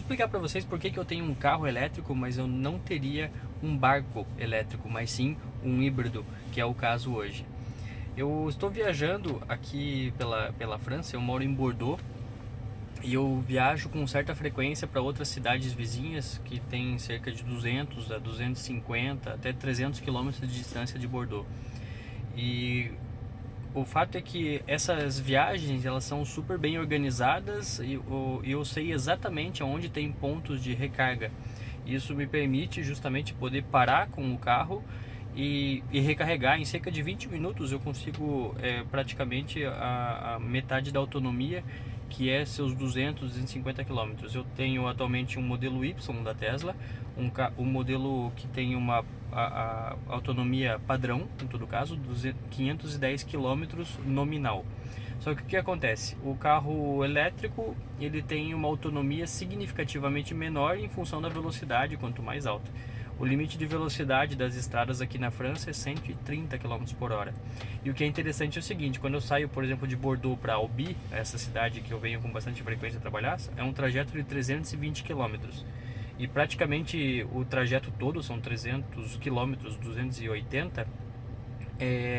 explicar para vocês por que eu tenho um carro elétrico, mas eu não teria um barco elétrico, mas sim um híbrido, que é o caso hoje. Eu estou viajando aqui pela França, eu moro em Bordeaux, e eu viajo com certa frequência para outras cidades vizinhas que têm cerca de 200 a 250 até 300 quilômetros de distância de Bordeaux. E o fato é que essas viagens elas são super bem organizadas e eu sei exatamente onde tem pontos de recarga. Isso me permite justamente poder parar com o carro e recarregar. Em cerca de 20 minutos eu consigo praticamente a metade da autonomia, que é seus 200, 250 quilômetros. Eu tenho atualmente um modelo Y da Tesla, um modelo que tem a autonomia padrão, em todo caso, 510 quilômetros nominal. Só que o que acontece? O carro elétrico ele tem uma autonomia significativamente menor em função da velocidade, quanto mais alta. O limite de velocidade das estradas aqui na França é 130 km por hora. E o que é interessante é o seguinte: quando eu saio, por exemplo, de Bordeaux para Albi, essa cidade que eu venho com bastante frequência trabalhar, é um trajeto de 320 km. E praticamente o trajeto todo são 300 km, 280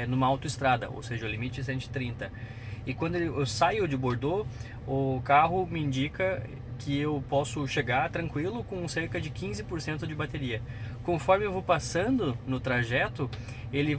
numa autoestrada, ou seja, o limite é 130. E quando eu saio de Bordeaux, o carro me indica que eu posso chegar tranquilo com cerca de 15% de bateria. Conforme eu vou passando no trajeto, ele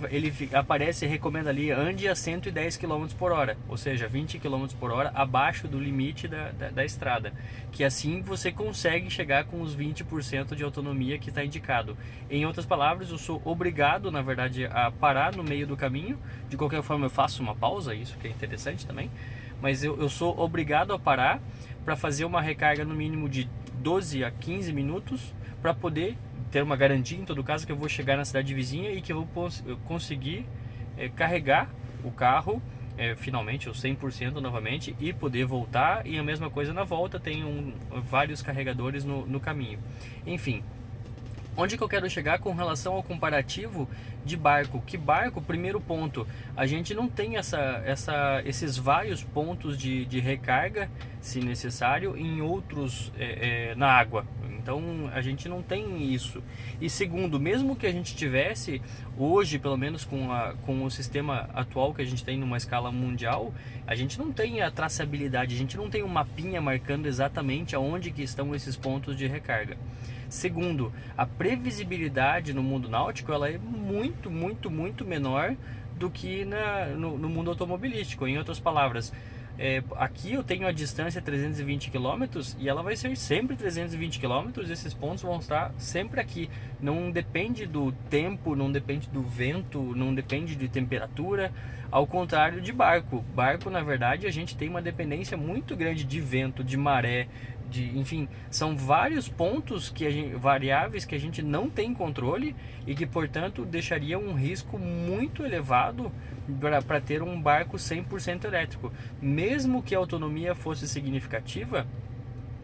aparece e recomenda ali: ande a 110 km por hora, ou seja, 20 km por hora abaixo do limite da estrada, que assim você consegue chegar com os 20% de autonomia que está indicado. Em outras palavras, eu sou obrigado, na verdade, a parar no meio do caminho. De qualquer forma, eu faço uma pausa, isso que é interessante também, mas eu sou obrigado a parar para fazer uma recarga no mínimo de 12 a 15 minutos, para poder ter uma garantia, em todo caso, que eu vou chegar na cidade vizinha e que eu vou conseguir carregar o carro finalmente, o 100% novamente, e poder voltar. E a mesma coisa na volta, tem vários carregadores no caminho. Enfim, onde que eu quero chegar com relação ao comparativo de barco? Que barco, primeiro ponto, a gente não tem esses vários pontos de recarga, se necessário, em outros na água. Então a gente não tem isso. E segundo, mesmo que a gente tivesse hoje, pelo menos com o sistema atual que a gente tem numa escala mundial, a gente não tem a traçabilidade, a gente não tem um mapinha marcando exatamente aonde que estão esses pontos de recarga. Segundo, a previsibilidade no mundo náutico ela é muito, muito, muito menor do que no mundo automobilístico. Em outras palavras, aqui eu tenho a distância 320 km e ela vai ser sempre 320 km. Esses pontos vão estar sempre aqui. Não depende do tempo, não depende do vento, não depende de temperatura. Ao contrário de barco. Barco, na verdade, a gente tem uma dependência muito grande de vento, de maré, enfim, são vários pontos variáveis que a gente não tem controle e que, portanto, deixaria um risco muito elevado para ter um barco 100% elétrico. Mesmo que a autonomia fosse significativa,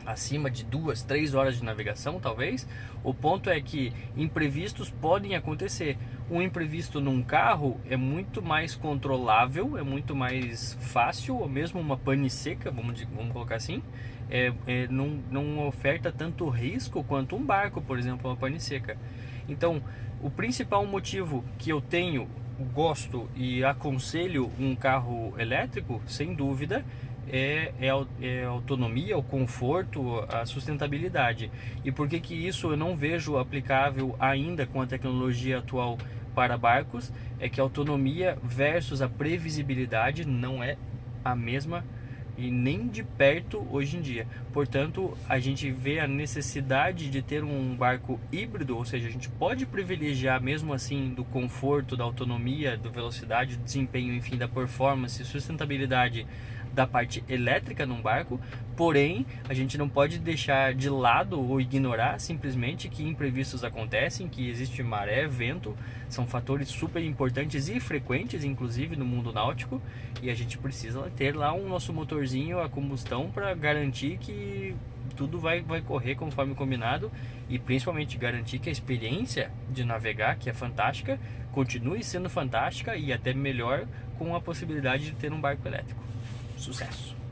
acima de 2, 3 horas de navegação talvez, o ponto é que imprevistos podem acontecer. Um imprevisto num carro é muito mais controlável, é muito mais fácil, ou mesmo uma pane seca, vamos colocar assim, não oferta tanto risco quanto um barco, por exemplo, uma pane seca. Então, o principal motivo que eu gosto e aconselho um carro elétrico, sem dúvida, é a autonomia, o conforto, a sustentabilidade. E por que isso eu não vejo aplicável ainda com a tecnologia atual para barcos? É que a autonomia versus a previsibilidade não é a mesma e nem de perto hoje em dia. Portanto, a gente vê a necessidade de ter um barco híbrido, ou seja, a gente pode privilegiar mesmo assim do conforto, da autonomia, da velocidade, do desempenho, enfim, da performance, sustentabilidade da parte elétrica num barco. Porém, a gente não pode deixar de lado ou ignorar simplesmente que imprevistos acontecem, que existe maré, vento, são fatores super importantes e frequentes, inclusive no mundo náutico, e a gente precisa ter lá um nosso motorzinho a combustão para garantir que tudo vai correr conforme combinado, e principalmente garantir que a experiência de navegar, que é fantástica, continue sendo fantástica e até melhor com a possibilidade de ter um barco elétrico. Sucesso!